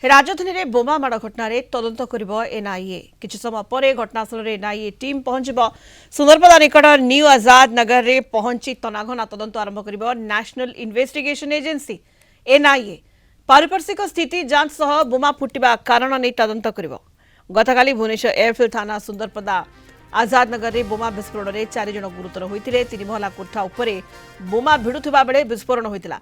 राजधानी में बोमा माड़ घटन तदंत कर एनआईए किछि समय पर घटनास्थल में एनआईए टीम पहुंच सुंदरपदा निकट न्यू आजाद नगर में पहुंची तनाघना तदंत आरंभ कर नेशनल इन्वेस्टिगेशन एजेंसी एनआईए पारिपार्श्विक स्थिति जांच सह बोमा फुटिबा कारण नहीं तदंत कर गतकाली भुवनेश्वर एयरफिल्ड थाना सुंदरपदा आजाद नगर में बोमा विस्फोरण में 4 जन गुरुतर होते 3 महला कोठा उपर बोमा भिड़ुवा बेले विस्फोरण होता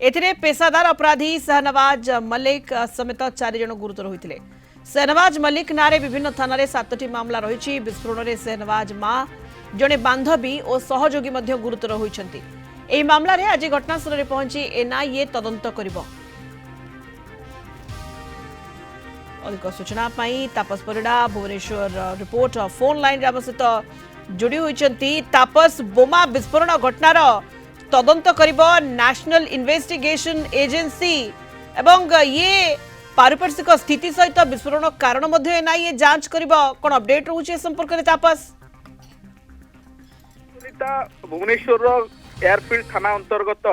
एथिरे पेशादार अपराधी शहनवाज मल्लिक समेत 4 जन गुरुतर होते शहनवाज मल्लिक नारे विभिन्न थाना 7टी मामला रही विस्फोरण में शहनवाज मां जड़े बांधवी और सहयोगी गुरुतर होती एही मामला रे आज घटनास्थल में पहुंची एनआईए तदंत करिबो। अधिक सूचना पाई Tapas Parida Bhubaneswar report phone line आम सहित जोड़ी होती। तापस बोमा विस्फोरण घटनार तदंत करिबो नेशनल इन्वेस्टिगेशन एजेंसी एवं ये पारिपार्श्विक स्थिति सहित विस्फोरण कारण मध्य एनआईए जांच करिबो कोन अपडेट रहउचे संपर्क रे तापस भुवनेश्वर एयरफिल्ड थाना अंतर्गत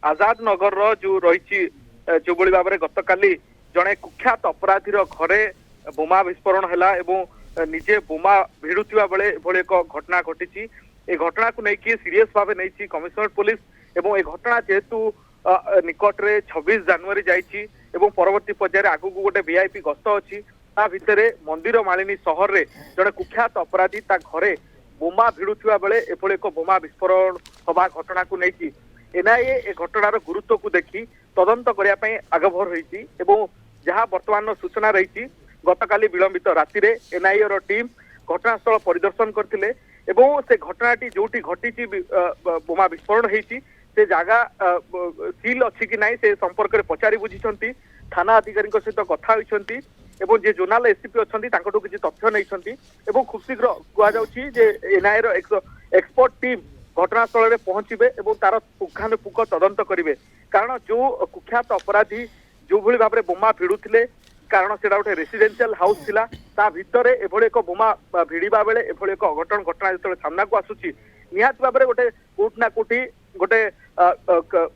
आजाद नगर जो रही जो बड़ी भाव में गतकाली जड़े कुख्यात अपराधीर घरे बोमा विस्फोरण है निजे बोमा भिड़ुवा बेले एक घटना घटी ए घटना को लेकिन सीरीयस भाव नहीं कमिशनरेट पुलिस एवं ए घटना जेहेतु निकट रे 26 जनवरी जाइए परवर्ती पर्यायर आगु गोटे वीआईपी गस्त अच्छी ता भितर मंदिर मालिनी सहर रे जड़े कुख्यात अपराधी ता घरे बोमा भिड़ुवा बेले एभली एक बोमा विस्फोरण हवा घटना को लेकिन एनआईए ए घटनार गुरुत्व को देखी तदंत करने आगभर होती जहाँ वर्तमान सूचना रही गतकाली विलंबित राति एनआईए टीम घटनास्थल परिदर्शन करते से घटनाटी जोटी घटी बोमा विस्फोरण होती से जगह सील अच्छी कि नहीं से संपर्क में पचारि बुझी थाना अधिकारी सहित कथा होती जे जोनाल एसपी अच्छा किसी तथ्य नहीं खूब शीघ्र कहुचे एनआईए एक्सपर्ट टीम घटनास्थल में पहुंचे और तार पुंखानुपुख तदंत करेंगे कारण जो कुख्यात अपराधी जो भली भाव में बोमा भिड़ुले कारण से गोटे रेसिडेंशियल हाउस थिला ता भितर एभली एक बोमा भिड़ा बेले एभली एक अघटन घटना जो सामना को आसूची निहाती भाव में गोटे कोटना कोटी गोटे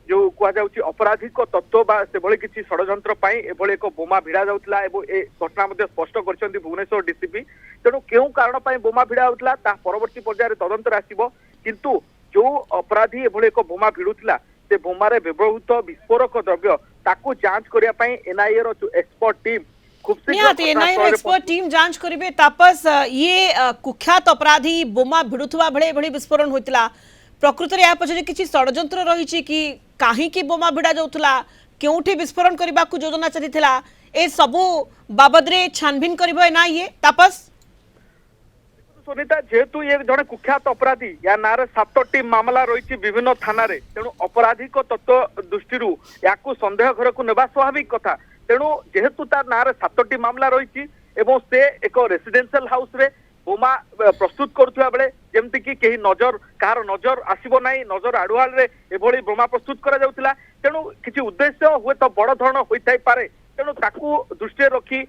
जो कहुचे अपराधिक तत्व बा से भली किसी षड्यंत्र एभली एक बोमा भिड़ा जाउतला एवं ए घटना मध्य स्पष्ट करछन्ती भुवनेश्वर डीसीपी तेणु केउ कारण पई बोमा भिड़ा होतला ता परवर्ती पर्यायर तदंत आसीबो किंतु जो अपराधी एभली एक बोमा भिड़ुतला से बोमारे व्यवहृत विस्फोरक द्रव्य ताकू जांच करिया पई एनआईए रो एक्सपर्ट टीम खूब एनआईए एक्सपर्ट टीम जांच करिवे। तापस ये कुख्यात अपराधी बोमा भिड़ुथुवा बेले एभली विस्फोरण होइतला प्रकृति रे या पछरे किछि षड्यंत्र रहिछि कि काहे कि बोमा भिड़ा जाउतला केउठी विस्फोरण करबा को योजना चलिथिला ए सबु बाबद रे छानबीन करिवो एनआईए। तापस सुनीता जेहेतु ये जड़े कुख्यात अपराधी या नारे 7टी मामला रही विभिन्न थाना तेणु अपराधिक तत्व दृष्टि या संदेह घर को नेबा स्वाभाविक कथा तेणु जेहेतु तार नारे 7टी मामला रही से एक रेसिडेंशियल हाउस रे बोमा प्रस्तुत करुवा बेले जमती कि कहीं नजर कहार नजर आसब ना नजर आड़ुआल रे एभली बोमा प्रस्तुत करा जाउतिला तेणु किसी उद्देश्य हुए तो बड़ धरण होइथाइ पारे तेणु ताकू दृष्टि रखी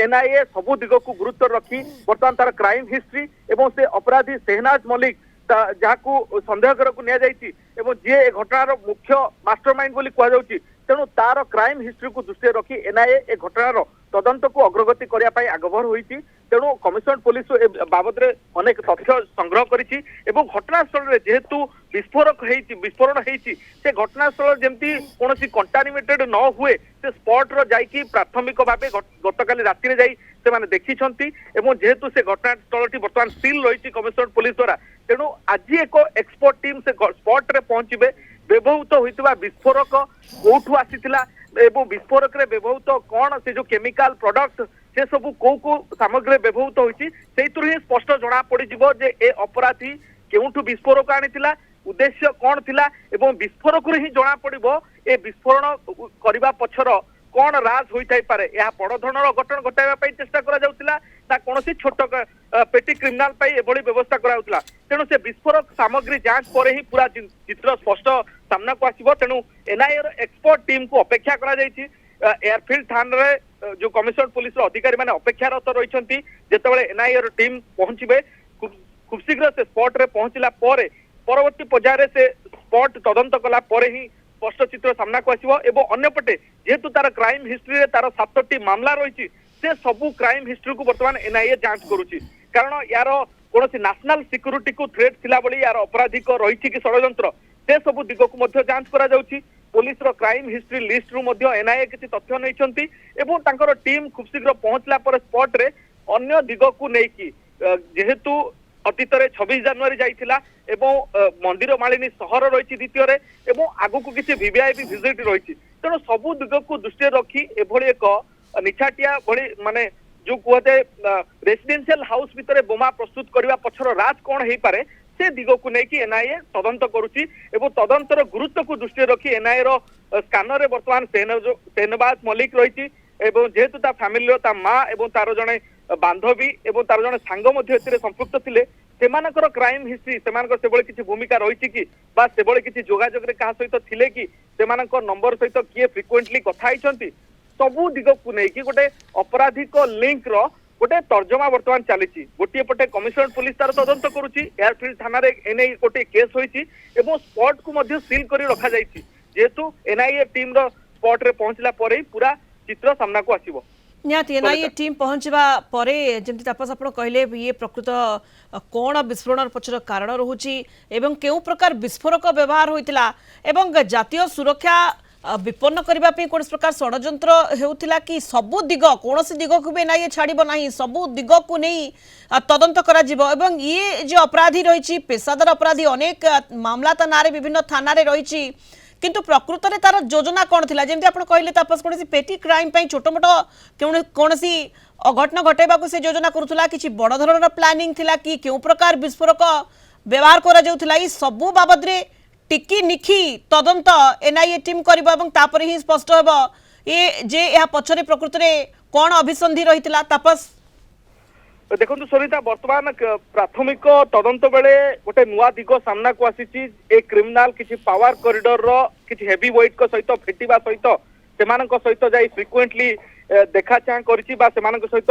एनआईए सबु दिग को गुरुत्व रखी बर्तमान तार क्राइम हिस्ट्री एवं से अपराधी शहनाज मल्लिक जहाँ संदेह को निया जाइछि एवं जे घटनार मुख्य मास्टरमाइंड बोली कह जाउछि तेणु तार क्राइम हिस्ट्री को दृष्टि रखी एनआईए ए घटनार तदंत को अग्रगति करने आगभर होती तेणु कमिशनरेट पुलिस बाबद में अनेक तथ्य संग्रह करिछि एवं घटनास्थल में जेहेतु विस्फोरण होती से घटनास्थल जमती कौन कंटामिनेटेड न हुए से स्पॉट रो जाइकी प्राथमिक भाव गतकाली राति जाई से माने देखिछंती एवं जेहेतु से घटनास्थल बर्तमान सील रही कमिशनरेट पुलिस द्वारा तेणु आज एक एक्सपर्ट टीम से स्पॉट रे पहुंचे व्यवहृत होइतबा विस्फोरक कोठू आसीथिला एवं विस्फोरक रे व्यवहृत कौन से जो केमिकल प्रोडक्ट से सब को सामग्री व्यवहृत होइछि सेइतुर ही स्पष्ट जना पड़ी जिवो जे ए अपराधी केउठू विस्फोरक आनिथिला उद्देश्य कौन थिला एवं विस्फोरक रे ही जना पड़िबो ए विस्फोरण करबा पछर कौन राज होइथाइ पारे या बड़ धरणर अघटन घटाइबा पई चेष्टा करा जाउतिला ना कोनोसी छोट पेटी क्रिमिनल पई एभली व्यवस्था करा जाउतिला तेणु से विस्फोरक सामग्री जांच पर ही पूरा चित्र स्पष्ट सामना को आसीबो तेणु एनआईए एक्सपर्ट टीम को अपेक्षा करा जाइछि एयरफिल्ड थाना रे जो कमिशनरेट पुलिस अधिकारी माने अपेक्षारत रहिसंती जेतेबेले एनआईए टीम पहुंचबे खूब शीघ्र से स्पॉट रे पहुंचला परे परवर्ती पर्यायर से स्पॉट तदंत कला परे ही स्पष्ट चित्र सामना को आसिबो एवं अन्यपटे जेहेतु तार क्राइम हिस्ट्री रे तार 7टी मामला रही से सबू क्राइम हिस्ट्री को वर्तमान एनआईए जांच करुच्ची कारण यार कौन नेशनल सिक्यूरीटी को थ्रेट थिला बली यार अपराधिक रही कि षड्यंत्र से सबू दिग को मध्य जांच करा जाउची पुलिस रो क्राइम हिस्ट्री लिस्ट रु मध्य एनआईए किछि तथ्य नैछंती एवं तांकर टीम खूब शीघ्र पहुंचला पर स्पॉट रे अन्य दिग को नेकी जेहेतु अतीत 26 जनवरी जाइथिला एवं मंदिर मालिनी सहर रही द्वितीय एवं आगु को किसी वीवीआईपी विजिट रही तेणु सबू दिग को दृष्टि रखी एभली एक निछाटिया भली माने जो कहते रेसिडेंशियल हाउस भितर बोमा प्रस्तुत करने पछर राज कौन हो पारे से दिग को लेकिन एनआईए तदंत करुच्ची एवं तदंतर गुरुत्व को दृष्टि रखी एनआईए रो स्कानर वर्तमान सेहनबाज मल्लिक रही जेहेतु ता फैमिली ता माँ एवं तार जड़े बांधवी एवं तार जड़े सांग संपृक्त थिले सेमानकर क्राइम हिस्ट्री सेमानकर सेबळे किछि भूमिका रही कि बा सेबळे किछि जोगाजोग रे कहा सहित थिले कि सेमानकर नंबर सहित किए फ्रिक्वेंटली कथा आइछंती सबू दिग को लेकिन गोटे अपराधिक लिंक रो गोटे तर्जमा वर्तमान चली गोटे पटे कमिशनरेट पुलिस तार तदंत करुच्ची एयरफील्ड थाना एने गोटे केस होईची एवं स्पॉट को मध्य सील करी रखा जाइछि जेहेतु एनआईए टीम रो स्पॉट रे पहुंचला परे पूरा चित्र सामना को आसीबो निहाती एनआईए टीम पहुंचवा परे जेमती तापस आपण कहले ये प्रकृत कौन विस्फोरण पछर कारण रहुची एवं केउ प्रकार विस्फोरक व्यवहार होइतिला एवं जातीय सुरक्षा विपन्न करबा पे कोन प्रकार षड्यंत्र हेउतिला कि सबु दिग कोनोसी दिग को भी एनआईए छाड़िबो नाही सबु दिग को नहीं तदंत करा जिवो एवं ये जो अपराधी रहिची पेशादार अपराधी अनेक मामला ता नारे विभिन्न थाना रे रहिची किंतु प्रकृत रे तार योजना कौन थिला जेमती आपण कहले तापस कोनसी पेटी क्राइम पई छोटो मोटो कोनसी अघटन घटेबा को से योजना करूथला किछि बड़ धरणर प्लानिंग थिला कि केउ प्रकार विस्फोरक व्यवहार करा जाउथला ई सबु बाबद रे टिकी निखी तदंत एनआईए टीम करिबो एवं तापर ही स्पष्ट हेबो ये जे या पछरे प्रकृत रे कोन अभिसंधि रहितला तापस देखो सरिता वर्तमान प्राथमिक तदंत बेले गोटे नुआ दिग सामना को आसी क्रिमिनाल किसी पावर कॉरिडोर रो किसी हेवी वेट को सहित भेटिबा सहित सेमानक सहित जाई फ्रिक्वेंटली देखा चाह करिछि बा सेमानक सहित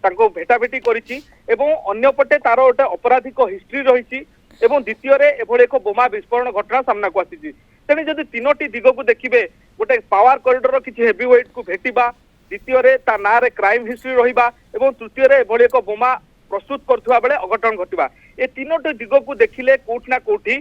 तांको भेटाभेटी करिछि एवं अन्य पटे तार गोटे अपराधिक हिस्ट्री रहिछि एवं द्वितीय रे एभଳି एक बोमा विस्फोरण घटना सामना को आसी तेणु जदि तीनोटी दिग को देखिबे गोटे पावर कॉरिडोर किसी हेवी वेट को भेटिबा द्वितीय रे ता ना रे क्राइम हिस्ट्री रहिबा एवं तृतीय रे एभଳି एक बोमा प्रस्तुत करथुवा बेले अघटन घटिबा ए तीनोटी दिग को देखिले कोठ ना कोठी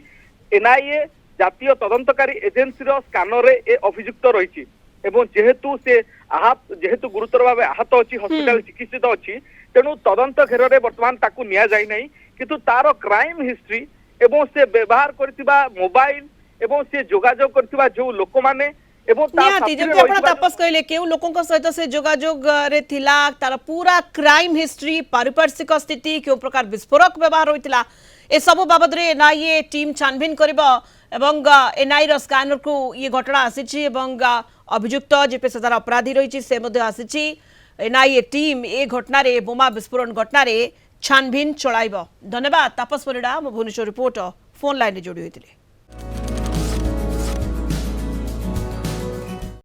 एनआईए जातीय तदंतकारी एजेंसी रो स्कानर रे ए अभियुक्त रहिछि एवं जेहेतु से आहत जेहेतु गुरुतर भाव आहत अछि हॉस्पिटल चिकित्सित अछि तेणु तदंत घेर रे वर्तमान ताकू निया जाय नै किंतु तार क्राइम हिस्ट्री एवं से व्यवहार करथिबा मोबाइल एवं से जोगाजोग करथिबा जो लोक माने एवं निहाती जेमती आपण तापस कहले केउ लोकन सहित से जोगाजोग रे थिला तार पूरा क्राइम हिस्ट्री पारिपार्श्विक स्थिति केउ प्रकार विस्फोरक व्यवहार होइतिला ए सब बाबद रे एनआईए टीम छानबीन करिबो एवं एनआई रो स्कैनर को ये घटना आसीछि एवं अभियुक्त जे पेशादार अपराधी रहिछि से मध्ये आसीछि एनआईए टीम ए घटना रे बोमा विस्फोरण घटना रे छानबीन चलाइबो धन्यवाद तापस परिडा म भुवनेश्वर रिपोर्टर फोन लाइन रे जोडी होइतिले।